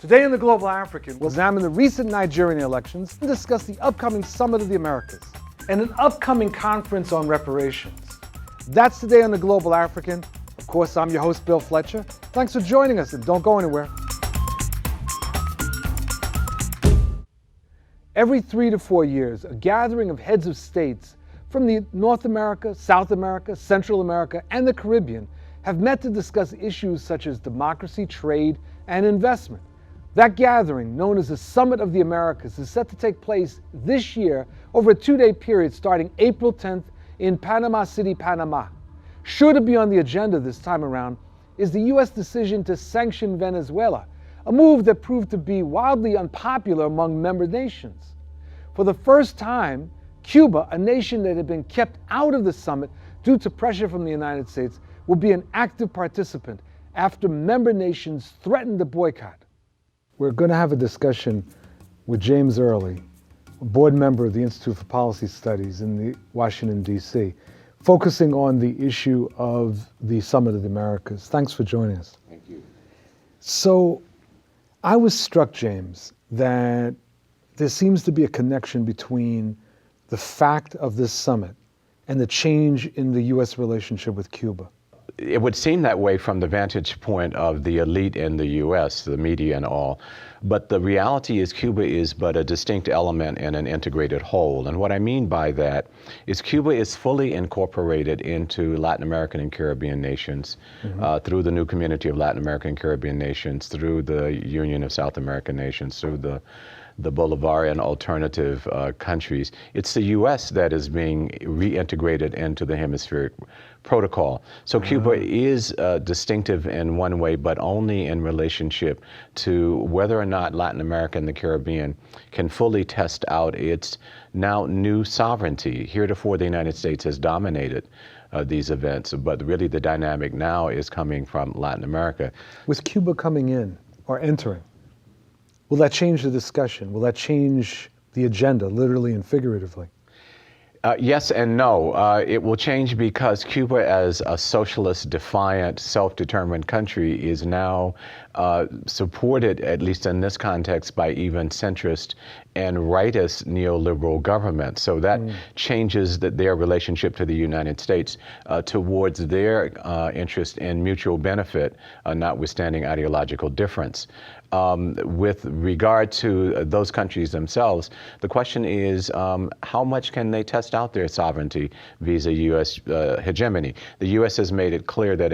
Today in the Global African, we'll examine the recent Nigerian elections and discuss the upcoming Summit of the Americas and an upcoming conference on reparations. That's today on the Global African. Of course, I'm your host, Bill Fletcher. Thanks for joining us, and don't go anywhere. Every 3 to 4 years, a gathering of heads of states from the North America, South America, Central America, and the Caribbean have met to discuss issues such as democracy, trade, and investment. That gathering, known as the Summit of the Americas, is set to take place this year over a 2-day period starting April 10th in Panama City, Panama. Sure to be on the agenda this time around is the U.S. decision to sanction Venezuela, a move that proved to be wildly unpopular among member nations. For the first time, Cuba, a nation that had been kept out of the summit due to pressure from the United States, will be an active participant after member nations threatened to boycott. We're going to have a discussion with James Early, a board member of the Institute for Policy Studies in Washington, D.C., focusing on the issue of the Summit of the Americas. Thanks for joining us. Thank you. So I was struck, James, that there seems to be a connection between the fact of this summit and the change in the U.S. relationship with Cuba. It would seem that way from the vantage point of the elite in the U.S., the media and all. But the reality is Cuba is but a distinct element in an integrated whole. And what I mean by that is Cuba is fully incorporated into Latin American and Caribbean nations through the new Community of Latin American and Caribbean Nations, through the Union of South American Nations, through the Bolivarian alternative countries. It's the U.S. that is being reintegrated into the hemispheric protocol. So Cuba is distinctive in one way, but only in relationship to whether or not Latin America and the Caribbean can fully test out its now new sovereignty. Heretofore, the United States has dominated these events, but really the dynamic now is coming from Latin America. With Cuba coming in or entering, will that change the discussion? Will that change the agenda, literally and figuratively? Yes and no. It will change because Cuba, as a socialist, defiant, self-determined country, is now supported, at least in this context, by even centrist and rightist neoliberal governments. So that changes their relationship to the United States towards their interest in mutual benefit, notwithstanding ideological difference. With regard to those countries themselves, the question is how much can they test out their sovereignty vis-a-vis U.S. hegemony? The U.S. has made it clear that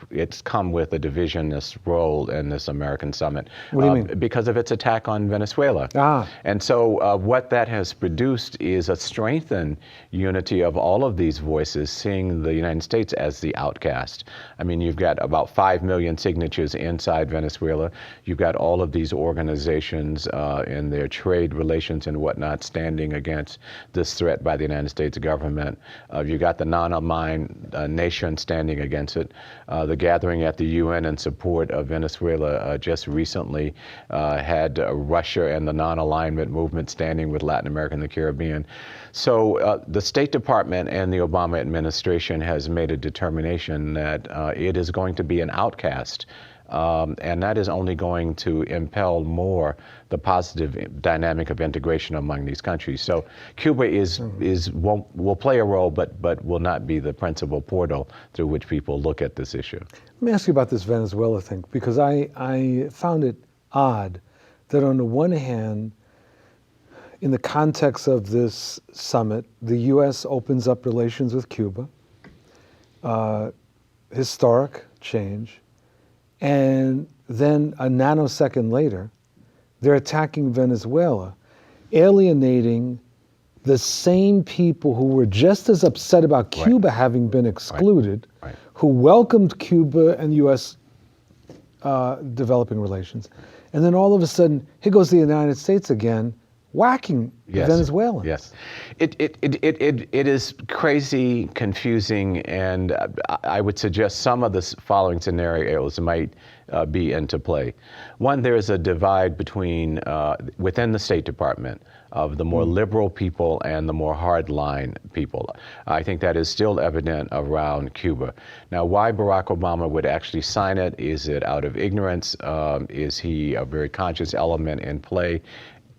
it's come with a divisionist role in this American summit. What do you mean? Because of its attack on Venezuela. And so what that has produced is a strengthened unity of all of these voices, seeing the United States as the outcast. I mean, you've got about 5 million signatures inside Venezuela. You've got all of these organizations in their trade relations and whatnot standing against this threat by the United States government. You got the non-aligned nation standing against it. The gathering at the UN in support of Venezuela just recently had Russia and the non-alignment movement standing with Latin America and the Caribbean. So the State Department and the Obama administration has made a determination that it is going to be an outcast. And that is only going to impel more the positive dynamic of integration among these countries. So Cuba will play a role, but will not be the principal portal through which people look at this issue. Let me ask you about this Venezuela thing, because I found it odd that on the one hand, in the context of this summit, the U.S. opens up relations with Cuba, historic change. And then a nanosecond later, they're attacking Venezuela, alienating the same people who were just as upset about Cuba having been excluded, who welcomed Cuba and U.S. Developing relations. And then all of a sudden, here goes the United States again, whacking the Venezuelans. Yes. It is crazy, confusing, and I would suggest some of the following scenarios might be into play. One, there is a divide between, within the State Department, of the more liberal people and the more hardline people. I think that is still evident around Cuba. Now, why Barack Obama would actually sign it? Is it out of ignorance? Is he a very conscious element in play?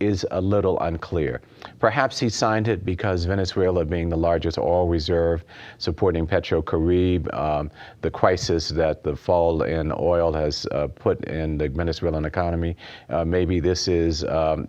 Is a little unclear. Perhaps he signed it because Venezuela, being the largest oil reserve, supporting PetroCaribe, the crisis that the fall in oil has put in the Venezuelan economy, maybe this is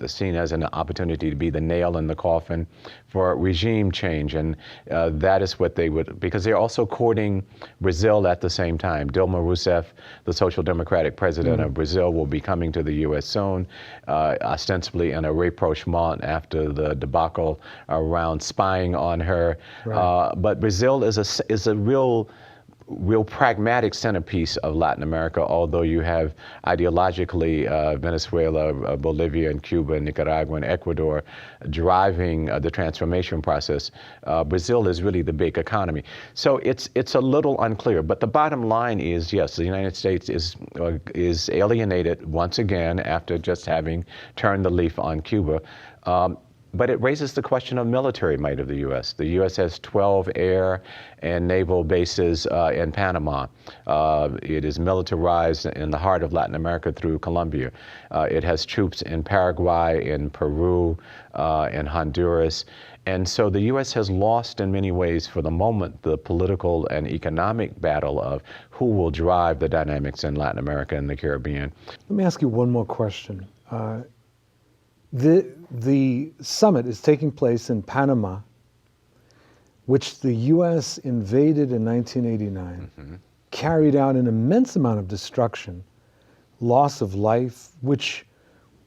seen as an opportunity to be the nail in the coffin for regime change. And that is what they would, because they're also courting Brazil at the same time. Dilma Rousseff, the Social Democratic president of Brazil, will be coming to the U.S. soon, ostensibly in a rapprochement after the debacle around spying on her. Right. But Brazil is a real pragmatic centerpiece of Latin America, although you have ideologically Venezuela, Bolivia, and Cuba, and Nicaragua, and Ecuador driving the transformation process. Brazil is really the big economy. So it's a little unclear. But the bottom line is, yes, the United States is alienated once again after just having turned the leaf on Cuba. But it raises the question of military might of the U.S. The U.S. has 12 air and naval bases in Panama. It is militarized in the heart of Latin America through Colombia. It has troops in Paraguay, in Peru, in Honduras. And so the U.S. has lost in many ways for the moment the political and economic battle of who will drive the dynamics in Latin America and the Caribbean. Let me ask you one more question. The summit is taking place in Panama, which the U.S. invaded in 1989, carried out an immense amount of destruction, loss of life, which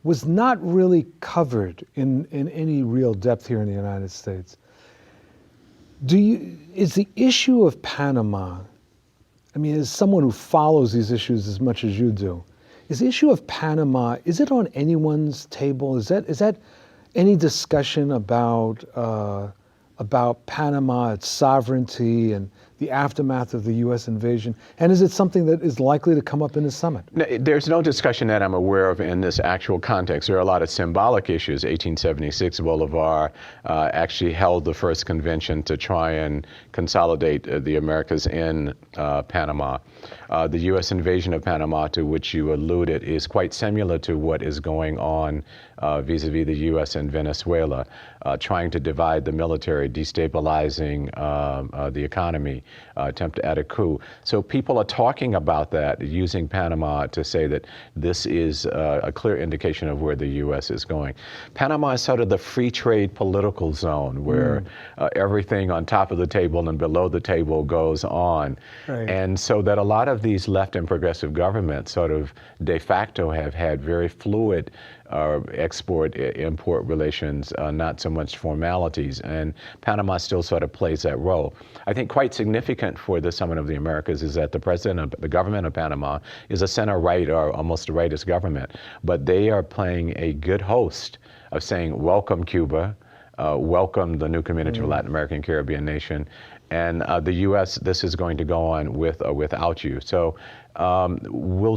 was not really covered in any real depth here in the United States. Is the issue of Panama, I mean, as someone who follows these issues as much as you do, is the issue of Panama, is it on anyone's table? Is that any discussion about Panama, its sovereignty, and the aftermath of the U.S. invasion? And is it something that is likely to come up in the summit? No, there's no discussion that I'm aware of in this actual context. There are a lot of symbolic issues. 1876, Bolivar actually held the first convention to try and consolidate the Americas in Panama. The U.S. invasion of Panama, to which you alluded, is quite similar to what is going on vis-a-vis the U.S. and Venezuela, trying to divide the military, destabilizing the economy, attempt at a coup. So people are talking about that, using Panama to say that this is a clear indication of where the U.S. is going. Panama is sort of the free trade political zone where everything on top of the table and below the table goes on. Right. And so that a lot of these left and progressive governments sort of de facto have had very fluid export-import relations, not so much formalities, and Panama still sort of plays that role. I think quite significant for the Summit of the Americas is that the president of the government of Panama is a center-right or almost a rightist government, but they are playing a good host of saying, welcome Cuba, welcome the new community of Latin American Caribbean nation, and the U.S., this is going to go on with or without you. So we'll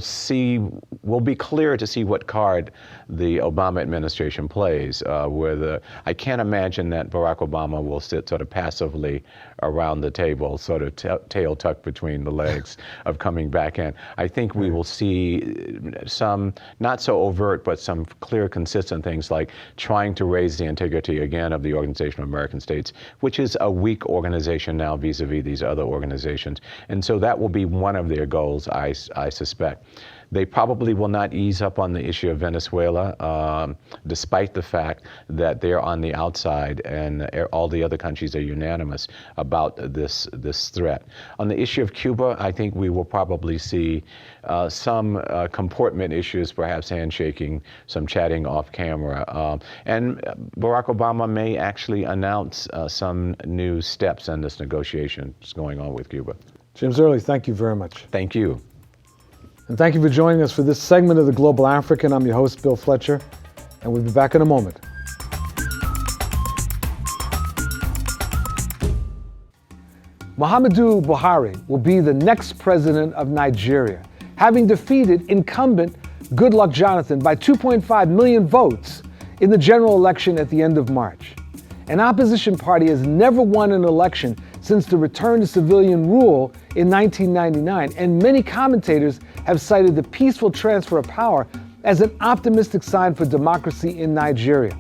be clear to see what card the Obama administration plays. I can't imagine that Barack Obama will sit sort of passively around the table, sort of tail tucked between the legs of coming back in. I think we will see some, not so overt, but some clear, consistent things like trying to raise the integrity again of the Organization of American States, which is a weak organization now vis-a-vis these other organizations. And so that will be one of their goals, I suspect. They probably will not ease up on the issue of Venezuela, despite the fact that they're on the outside and all the other countries are unanimous about this threat. On the issue of Cuba, I think we will probably see some comportment issues, perhaps handshaking, some chatting off camera. And Barack Obama may actually announce some new steps in this negotiation that's going on with Cuba. James Early, thank you very much. Thank you. And thank you for joining us for this segment of the Global African. I'm your host, Bill Fletcher, and we'll be back in a moment. Muhammadu Buhari will be the next president of Nigeria, having defeated incumbent Goodluck Jonathan by 2.5 million votes in the general election at the end of March. An opposition party has never won an election since the return to civilian rule in 1999, and many commentators have cited the peaceful transfer of power as an optimistic sign for democracy in Nigeria.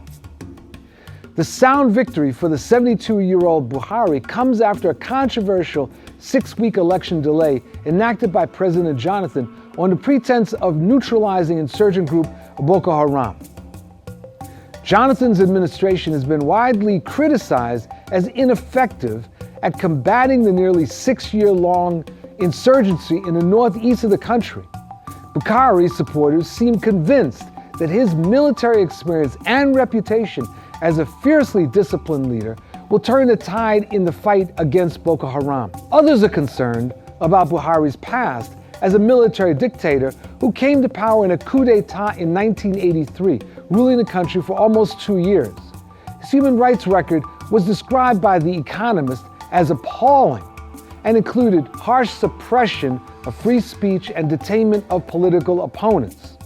The sound victory for the 72-year-old Buhari comes after a controversial 6-week election delay enacted by President Jonathan on the pretense of neutralizing insurgent group Boko Haram. Jonathan's administration has been widely criticized as ineffective at combating the nearly 6-year-long insurgency in the northeast of the country. Buhari's supporters seem convinced that his military experience and reputation as a fiercely disciplined leader will turn the tide in the fight against Boko Haram. Others are concerned about Buhari's past as a military dictator who came to power in a coup d'etat in 1983, ruling the country for almost 2 years. His human rights record was described by The Economist as appalling and included harsh suppression of free speech and detainment of political opponents.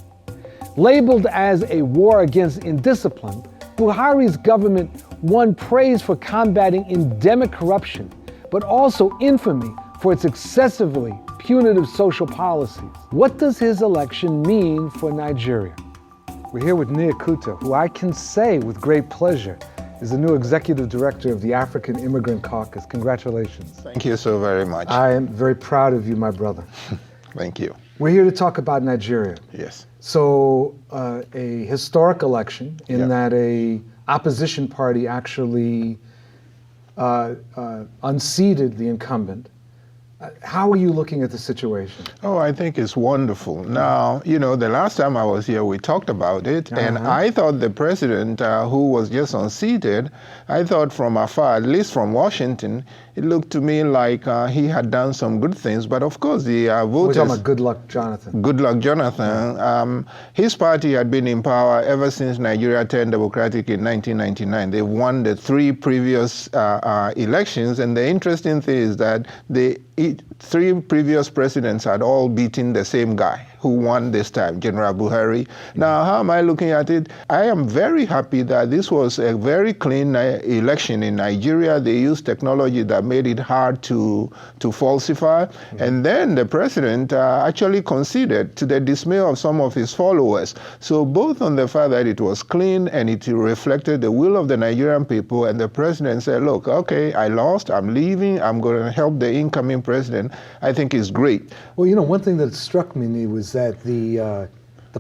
Labeled as a war against indiscipline, Buhari's government won praise for combating endemic corruption, but also infamy for its excessively punitive social policies. What does his election mean for Nigeria? We're here with Nia Kuta, who I can say with great pleasure is the new executive director of the African Immigrant Caucus. Congratulations. Thank you so very much. I am very proud of you, my brother. Thank you. We're here to talk about Nigeria. Yes. So a historic election in that a opposition party actually unseated the incumbent. How are you looking at the situation? Oh, I think it's wonderful. Now, you know, the last time I was here, we talked about it, and I thought the president who was just unseated, I thought from afar, at least from Washington, it looked to me like he had done some good things. But of course, the voters... We're talking about Goodluck Jonathan. Goodluck Jonathan. His party had been in power ever since Nigeria turned democratic in 1999. They won the 3 previous elections, and the interesting thing is that the 3 previous presidents had all beaten the same guy who won this time, General Buhari. Now, how am I looking at it? I am very happy that this was a very clean election in Nigeria. They used technology that made it hard to falsify. And then the president actually conceded to the dismay of some of his followers. So both on the fact that it was clean and it reflected the will of the Nigerian people, and the president said, look, okay, I lost, I'm leaving, I'm going to help the incoming president, I think is great. Well, you know, one thing that struck me was that the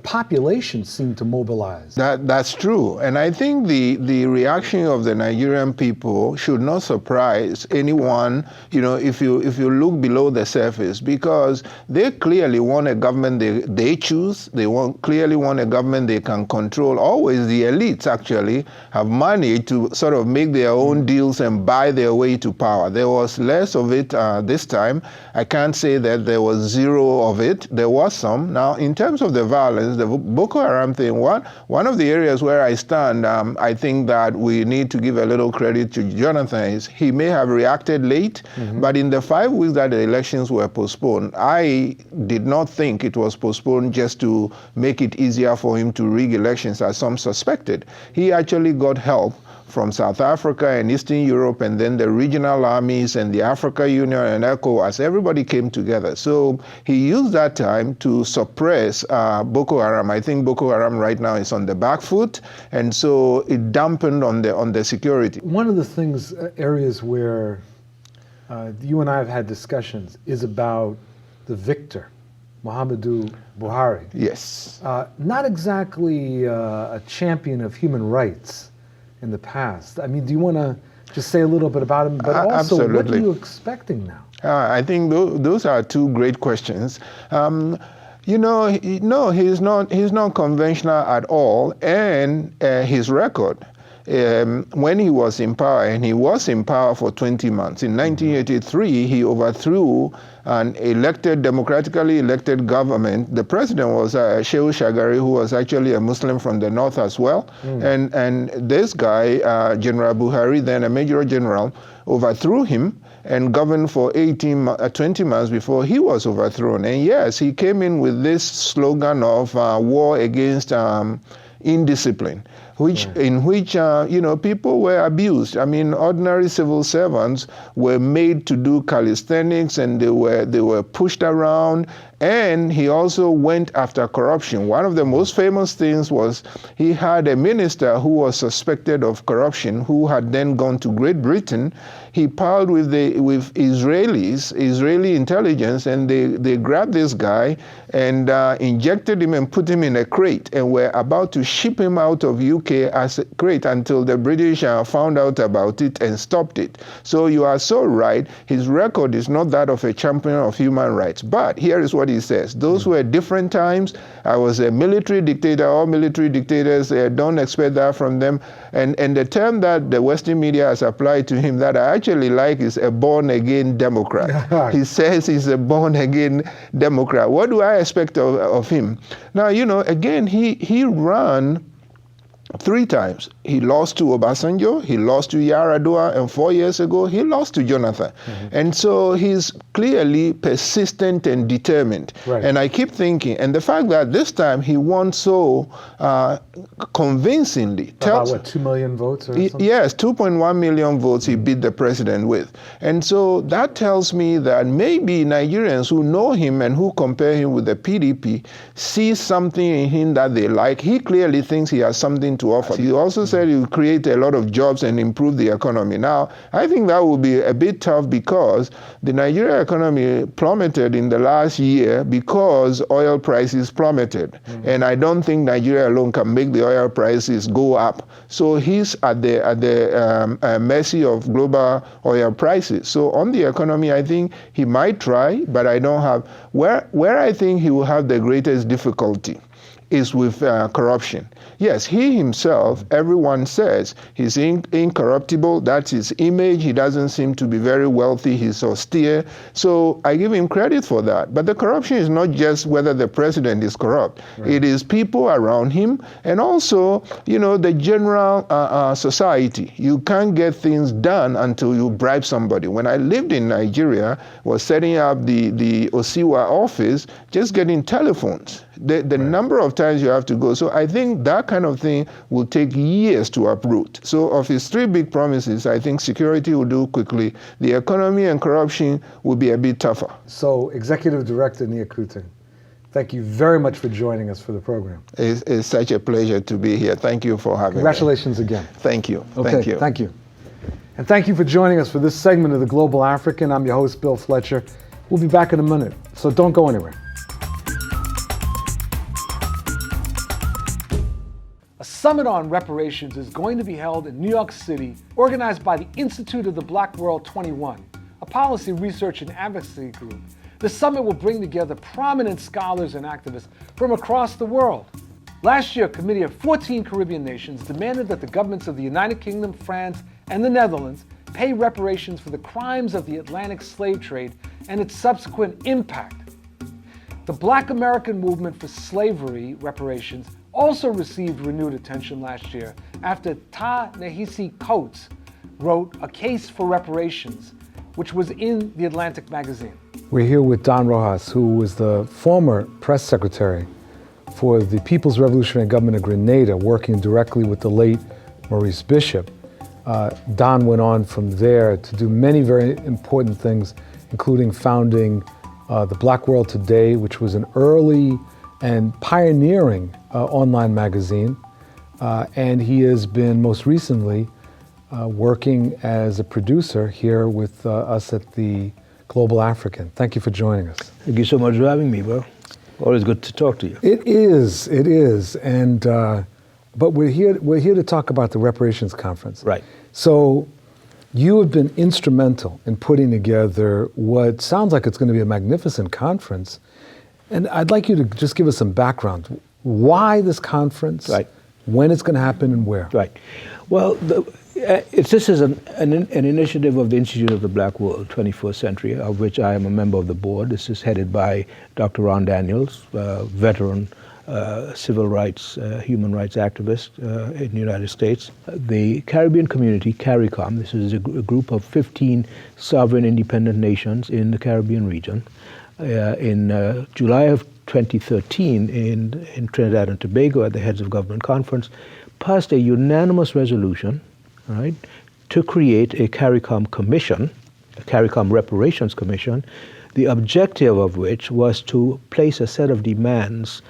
population seemed to mobilize. That's true. And I think the reaction of the Nigerian people should not surprise anyone, you know, if you look below the surface, because they clearly want a government they choose. They clearly want a government they can control. Always the elites actually have money to sort of make their own deals and buy their way to power. There was less of it this time. I can't say that there was zero of it. There was some. Now, in terms of the violence, the Boko Haram thing, one of the areas where I stand, I think that we need to give a little credit to Jonathan is he may have reacted late, but in the 5 weeks that the elections were postponed, I did not think it was postponed just to make it easier for him to rig elections, as some suspected. He actually got help from South Africa and Eastern Europe, and then the regional armies and the Africa Union and ECOWAS, everybody came together. So he used that time to suppress Boko Haram. I think Boko Haram right now is on the back foot, and so it dampened on the security. One of the things, areas where you and I have had discussions is about the victor, Muhammadu Buhari. Yes. Not exactly a champion of human rights in the past. I mean, do you want to just say a little bit about him, but also absolutely. What are you expecting now? I think those are 2 great questions. You know, no, he's not conventional at all, and his record when he was in power, and he was in power for 20 months. In 1983, he overthrew an democratically elected government. The president was Shehu Shagari, who was actually a Muslim from the north as well. And this guy, General Buhari, then a major general, overthrew him and governed for 20 months before he was overthrown. And yes, he came in with this slogan of war against indiscipline, in which people were abused. I mean, ordinary civil servants were made to do calisthenics, and they were pushed around. And he also went after corruption. One of the most famous things was he had a minister who was suspected of corruption, who had then gone to Great Britain. He palled with Israeli intelligence, and they grabbed this guy and injected him and put him in a crate, and were about to ship him out of UK as a crate until the British found out about it and stopped it. So you are so right. His record is not that of a champion of human rights. But here is what he says. Those were different times. I was a military dictator. All military dictators, don't expect that from them. And the term that the Western media has applied to him that I actually like is a born-again Democrat. He says he's a born-again Democrat. What do I expect of him? Now, again, he ran 3 times. He lost to Obasanjo, he lost to Yar'Adua, and 4 years ago, he lost to Jonathan. And so he's clearly persistent and determined. Right. And I keep thinking, and the fact that this time he won so convincingly. About what, 2 million votes or something? Yes, 2.1 million votes he beat the president with. And so that tells me that maybe Nigerians who know him and who compare him with the PDP see something in him that they like. He clearly thinks he has something to offer. He also said he would create a lot of jobs and improve the economy. Now, I think that would be a bit tough because the Nigerian economy plummeted in the last year because oil prices plummeted. And I don't think Nigeria alone can make the oil prices go up. So he's at the mercy of global oil prices. So on the economy, I think he might try, but I don't have, where I think he will have the greatest difficulty is with corruption. Yes, he himself, everyone says he's incorruptible. That's his image. He doesn't seem to be very wealthy. He's austere. So I give him credit for that. But the corruption is not just whether the president is corrupt. Right. It is people around him and also, the general society. You can't get things done until you bribe somebody. When I lived in Nigeria, was setting up the Osiwa office, just getting telephones. The number of times you have to go. So I think that kind of thing will take years to uproot. So of his 3 big promises, I think security will do quickly. The economy and corruption will be a bit tougher. So Executive Director Nia Kutin, thank you very much for joining us for the program. It's such a pleasure to be here. Thank you for having me. Congratulations again. Thank you. Okay, thank you. Thank you. And thank you for joining us for this segment of The Global African. I'm your host, Bill Fletcher. We'll be back in a minute, so don't go anywhere. A summit on reparations is going to be held in New York City, organized by the Institute of the Black World 21, a policy research and advocacy group. The summit will bring together prominent scholars and activists from across the world. Last year, a committee of 14 Caribbean nations demanded that the governments of the United Kingdom, France, and the Netherlands pay reparations for the crimes of the Atlantic slave trade and its subsequent impact. The Black American movement for slavery reparations also received renewed attention last year after Ta-Nehisi Coates wrote A Case for Reparations, which was in The Atlantic magazine. We're here with Don Rojas, who was the former press secretary for the People's Revolutionary Government of Grenada, working directly with the late Maurice Bishop. Don went on from there to do many very important things, including founding the Black World Today, which was an early and pioneering online magazine. And he has been most recently working as a producer here with us at the Global African. Thank you for joining us. Thank you so much for having me, bro. Always good to talk to you. It is. And but we're here to talk about the Reparations Conference. Right. So you have been instrumental in putting together what sounds like it's going to be a magnificent conference. And I'd like you to just give us some background. Why this conference? Right. when it's going to happen, and where? Right. Well, this is an initiative of the Institute of the Black World, 21st Century, of which I am a member of the board. This is headed by Dr. Ron Daniels, veteran civil rights, human rights activist in the United States. The Caribbean community, CARICOM, this is a group of 15 sovereign independent nations in the Caribbean region. In July of 2013, in Trinidad and Tobago, at the Heads of Government Conference, passed a unanimous resolution, right, to create a CARICOM commission, a CARICOM Reparations Commission, the objective of which was to place a set of demands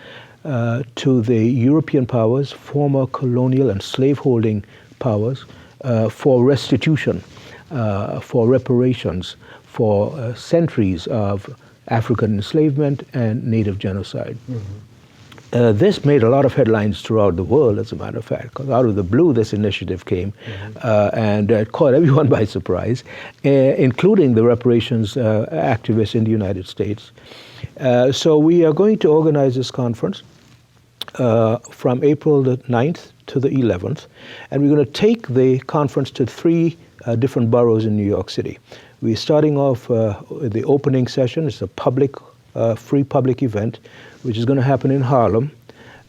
to the European powers, former colonial and slaveholding powers, for restitution, for reparations, for centuries of African enslavement and native genocide. Mm-hmm. This made a lot of headlines throughout the world, as a matter of fact, because out of the blue this initiative came, and it caught everyone by surprise, including the reparations activists in the United States. So we are going to organize this conference from April the 9th to the 11th, and we're going to take the conference to 3 different boroughs in New York City. We're starting off with the opening session. It's a public, free public event, which is going to happen in Harlem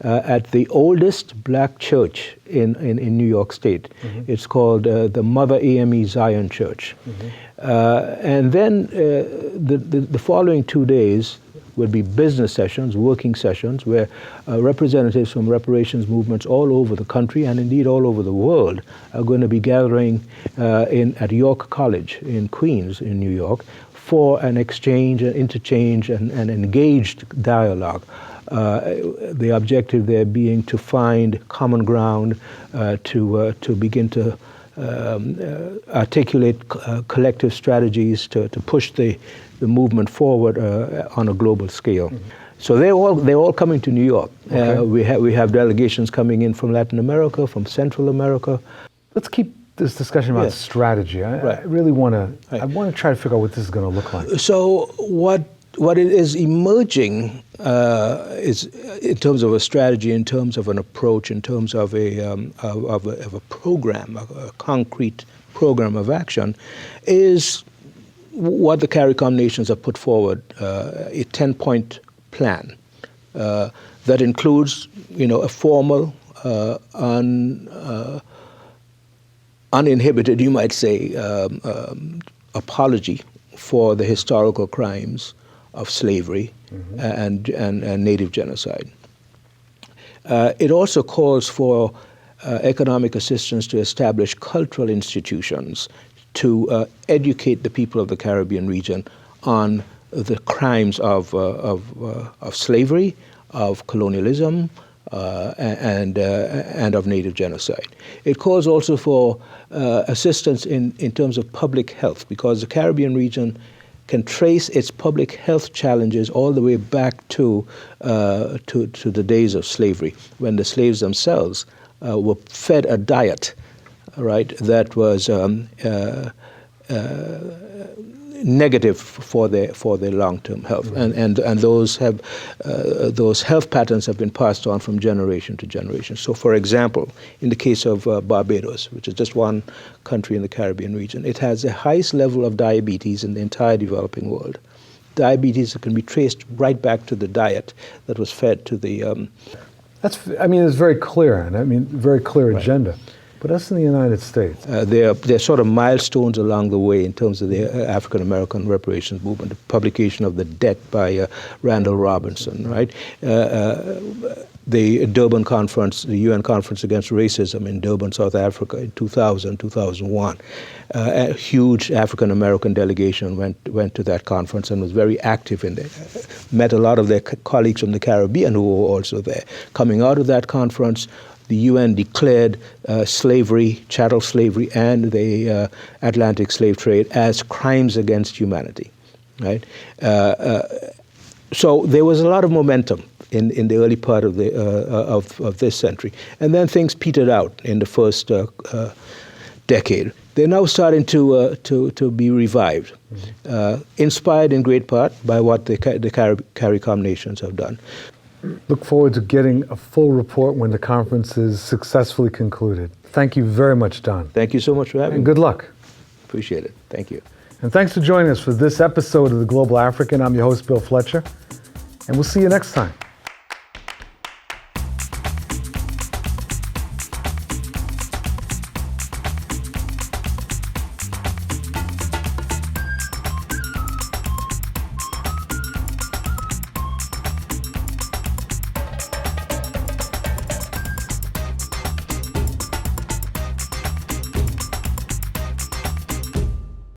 at the oldest black church in New York State. Mm-hmm. It's called the Mother AME Zion Church. Mm-hmm. And then the following 2 days will be business sessions, working sessions, where representatives from reparations movements all over the country and indeed all over the world are going to be gathering at York College in Queens in New York for an exchange, an interchange, and an engaged dialogue. The objective there being to find common ground, to begin to articulate collective strategies to push the movement forward on a global scale. Mm-hmm. So they're all coming to New York. Okay. We have delegations coming in from Latin America, from Central America. Let's keep this discussion about strategy. I really want to. Right. I want to try to figure out what this is going to look like. So what it is emerging is in terms of a strategy, in terms of an approach, in terms of a program, a concrete program of action, is what the CARICOM nations have put forward, a 10-point plan that includes, a formal, uninhibited, you might say, apology for the historical crimes of slavery and native genocide. It also calls for economic assistance to establish cultural institutions to educate the people of the Caribbean region on the crimes of slavery, of colonialism, and of native genocide. It calls also for assistance in terms of public health, because the Caribbean region can trace its public health challenges all the way back to the days of slavery, when the slaves themselves were fed a diet, right, that was negative for their long-term health, and those health patterns have been passed on from generation to generation. So, for example, in the case of Barbados, which is just one country in the Caribbean region, it has the highest level of diabetes in the entire developing world. Diabetes that can be traced right back to the diet that was fed to the. It's very clear, and very clear agenda. But us in the United States. They're sort of milestones along the way in terms of the African American reparations movement. The publication of The Debt by Randall Robinson, right? The Durban Conference, the UN Conference Against Racism in Durban, South Africa in 2000, 2001. A huge African American delegation went to that conference and was very active in there. Met a lot of their colleagues from the Caribbean who were also there. Coming out of that conference, the UN declared slavery, chattel slavery, and the Atlantic slave trade as crimes against humanity, right? So there was a lot of momentum in the early part of this century, and then things petered out in the first decade. They're now starting to be revived, inspired in great part by what the CARICOM nations have done. Look forward to getting a full report when the conference is successfully concluded. Thank you very much, Don. Thank you so much for having me. And good luck. Appreciate it. Thank you. And thanks for joining us for this episode of The Global African. I'm your host, Bill Fletcher, and we'll see you next time.